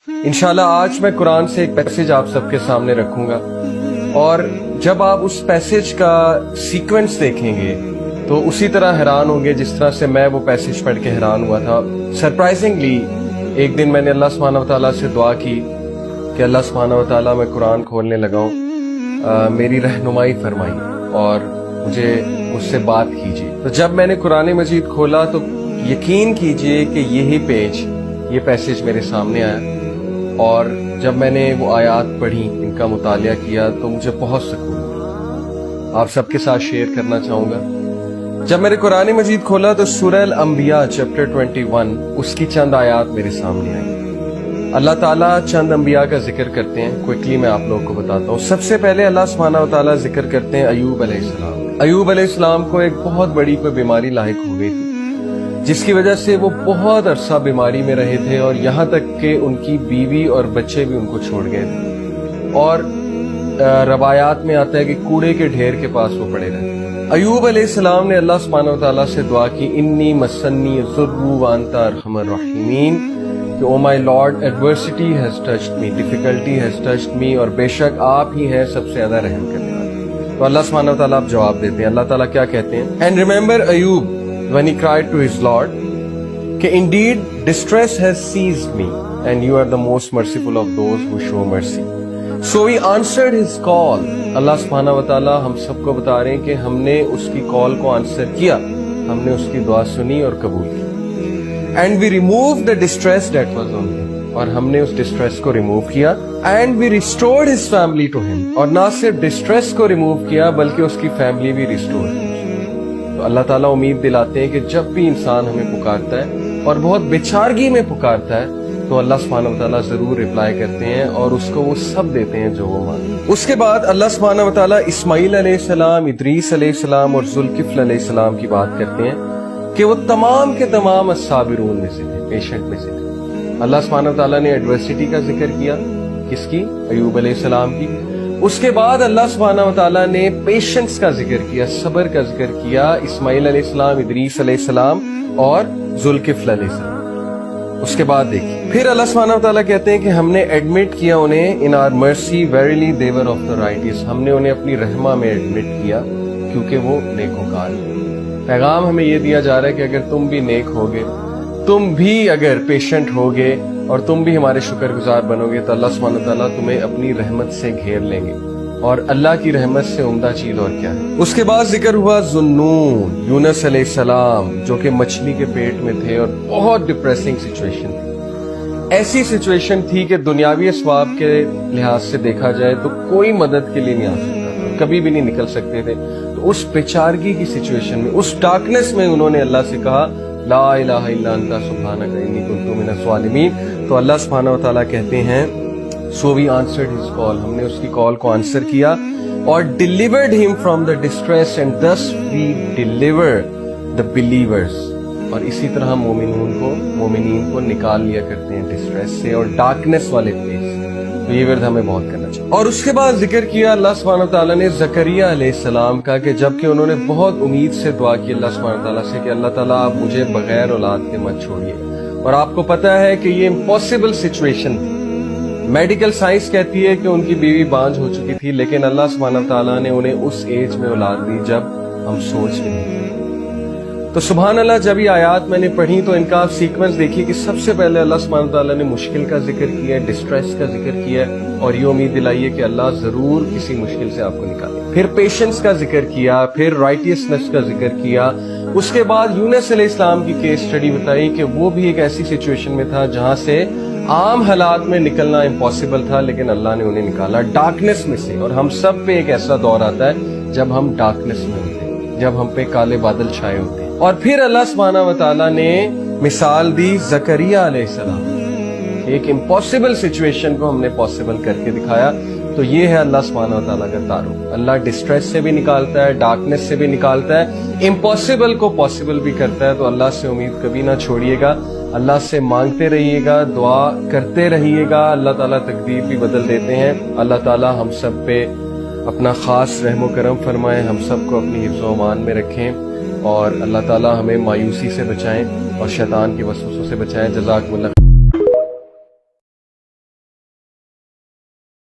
इंशाल्लाह आज मैं कुरान से एक पैसेज आप सबके सामने रखूंगा और जब आप उस पैसेज का सीक्वेंस देखेंगे तो उसी तरह हैरान होंगे जिस तरह से मैं वो पैसेज पढ़ के हैरान हुआ था। सरप्राइजिंगली एक दिन मैंने अल्लाह सुब्हानहू व तआला से दुआ की कि अल्लाह सुब्हानहू व तआला मैं कुरान खोलने लगा हूँ, मेरी रहनुमाई फरमाइए और मुझे उससे बात कीजिए। तो जब मैंने कुरान मजीद खोला तो यकीन कीजिए कि यही पेज, ये पैसेज मेरे सामने आया और जब मैंने वो आयात पढ़ी, इनका मुतालिया किया तो मुझे बहुत सुकून मिला। आप सबके साथ शेयर करना चाहूंगा। जब मैंने कुरान मजीद खोला तो सूरह अल-अंबिया चैप्टर 21 उसकी चंद आयात मेरे सामने आई। अल्लाह ताला चंद अंबिया का जिक्र करते हैं, क्विकली मैं आप लोगों को बताता हूँ। सबसे पहले अल्लाह सुब्हानहू व तआला जिक्र करते हैं अय्यूब अलैहिस्सलाम। अय्यूब अलैहिस्सलाम को एक बहुत बड़ी कोई बीमारी लाहिक हो गई थी जिसकी वजह से वो बहुत अरसा बीमारी में रहे थे और यहाँ तक कि उनकी बीवी और बच्चे भी उनको छोड़ गए थे और रवायात में आता है कि कूड़े के ढेर के पास वो पड़े रहे। अय्यूब अलैहिस्सलाम ने अल्लाह सुब्हानहू व तआला से दुआ की, इन्नी मस्सन्नी ज़ुर्रु व अंता अरहमुर राहिमीन, कि oh my lord adversity has touched me, difficulty has touched me, और बेशक आप ही हैं सबसे ज्यादा रहम करने वाले। तो अल्लाह सुब्हानहू व तआला आप जवाब देते हैं। अल्लाह ताला क्या कहते हैं? And remember Ayyub when he cried to his Lord, कि indeed distress has seized me and you are the most merciful of those who show mercy. So he answered his call. अल्लाह सुब्हानहू व तआला हम सबको बता रहे हैं कि हमने उसकी कॉल को आंसर किया, हमने उसकी दुआ सुनी और कबूल की। And we removed the distress that was on him, और हमने उस डिस्ट्रेस को रिमूव किया। And we restored his family to him, और ना सिर्फ डिस्ट्रेस को रिमूव किया बल्कि उसकी फैमिली भी रिस्टोर की। तो अल्लाह ताला उम्मीद दिलाते हैं कि जब भी इंसान हमें पुकारता है और बहुत बेचारगी में पुकारता है तो अल्लाह सुब्हानहू व तआला जरूर रिप्लाई करते हैं और उसको वो सब देते हैं जो वो मांगे। उसके बाद अल्लाह सुब्हानहू व तआला इस्माईल अलैहिस्सलाम, इदरीस अलैहिस्सलाम और जुल्किफ्ल अलैहिस्सलाम की बात करते हैं कि वो तमाम के तमाम अस्साबिरून में से थे, पेशेंट में से थे। अल्लाह सुब्हानहू व तआला ने एडवर्सिटी का जिक्र किया, किसकी? अय्यूब अलैहिस्सलाम की। उसके बाद अल्लाह सुब्हानहू व तआला ने पेशेंस का जिक्र किया, सब्र का जिक्र किया, इस्माईल अलैहिस्सलाम, इदरीस अलैहिस्सलाम और जुल्किफ्ल अलैहिस्सलाम। उसके बाद देखिए फिर अल्लाह सुब्हानहू व तआला कहते हैं कि हमने एडमिट किया उन्हें in our mercy verily they were of the righteous, हमने उन्हें अपनी रहमा में एडमिट किया क्योंकि वो नेकोकार है। पैगाम हमें ये दिया जा रहा है कि अगर तुम भी नेक होगे, तुम भी अगर पेशेंट होगे और तुम भी हमारे शुक्रगुजार बनोगे तो अल्लाह सुब्हानहू व तआला तुम्हें अपनी रहमत से घेर लेंगे। और अल्लाह की रहमत से उम्दा चीज और क्या है? उसके बाद जिक्र हुआ ज़ुन्नून, यूनुस अलैहिस्सलाम, जो कि मछली के पेट में थे और बहुत डिप्रेसिंग सिचुएशन थी। ऐसी सिचुएशन थी कि दुनियावी असबाब के लिहाज से देखा जाए तो कोई मदद के लिए नहीं आ सकता था, कभी भी नहीं निकल सकते थे। तो उस बेचारगी की सिचुएशन में, उस डार्कनेस में उन्होंने अल्लाह से कहा, ला इलाहा इल्ला अंता सुब्हानका इन्नी कुन्तु मिनज़ ज़ालिमीन। तो अल्लाह सुब्हानहू व तआला कहते हैं, so we answered his call, हमने उसकी कॉल को आंसर किया और delivered him from the distress and thus we deliver the believers. और इसी तरह मोमिनीन को निकाल लिया करते हैं डिस्ट्रेस से और डार्कनेस वाले प्लेस। तो ये वर्द हमें बहुत करना चाहिए। और उसके बाद जिक्र किया अल्लाह सुब्हानहू व तआला ने ज़करिया अलैहिस्सलाम का, कि जबकि उन्होंने बहुत उम्मीद से दुआ की अल्लाह सुब्हानहू व तआला से कि अल्लाह ताला आप मुझे बगैर औलाद के मत छोड़िए। और आपको पता है कि ये इम्पॉसिबल सिचुएशन थी। मेडिकल साइंस कहती है कि उनकी बीवी बांझ हो चुकी थी, लेकिन अल्लाह सुब्हानहू व तआला ने उन्हें उस एज में औलाद दी जब हम सोच भी नहीं थे। तो सुभान अल्लाह, जब ये आयात मैंने पढ़ी तो इनका आप सीक्वेंस देखिए कि सबसे पहले अल्लाह सुब्हानहू व तआला ने मुश्किल का जिक्र किया, डिस्ट्रेस का जिक्र किया और ये उम्मीद दिलाई है कि अल्लाह जरूर किसी मुश्किल से आपको निकाले। फिर पेशेंस का जिक्र किया, फिर राइटियसनेस का जिक्र किया। उसके बाद यूनुस अलैहिस्सलाम की केस स्टडी बताई कि वो भी एक ऐसी सिचुएशन में था जहां से आम हालात में निकलना इम्पॉसिबल था, लेकिन अल्लाह ने उन्हें निकाला डार्कनेस में से। और हम सब पे एक ऐसा दौर आता है जब हम डार्कनेस में होते हैं, जब हम पे काले बादल छाए होते हैं। और फिर अल्लाह सुब्हानहू व तआला ने मिसाल दी ज़करिया अलैहिस्सलाम, एक इम्पॉसिबल सिचुएशन को हमने पॉसिबल करके दिखाया। तो ये है अल्लाह सुब्हानहू व तआला का तारुफ। अल्लाह डिस्ट्रेस से भी निकालता है, डार्कनेस से भी निकालता है, इम्पॉसिबल को पॉसिबल भी करता है। तो अल्लाह से उम्मीद कभी ना छोड़िएगा, अल्लाह से मांगते रहिएगा, दुआ करते रहिएगा। अल्लाह ताला तकदीर भी बदल देते हैं। अल्लाह ताला हम सब पे अपना खास रहमो करम फरमाए, हम सबको अपनी हिफ्ज़ व अमान में रखें और अल्लाह ताला हमें मायूसी से बचाएं और शैतान के वसवसों से बचाएं। जज़ाकुमुल्लाह।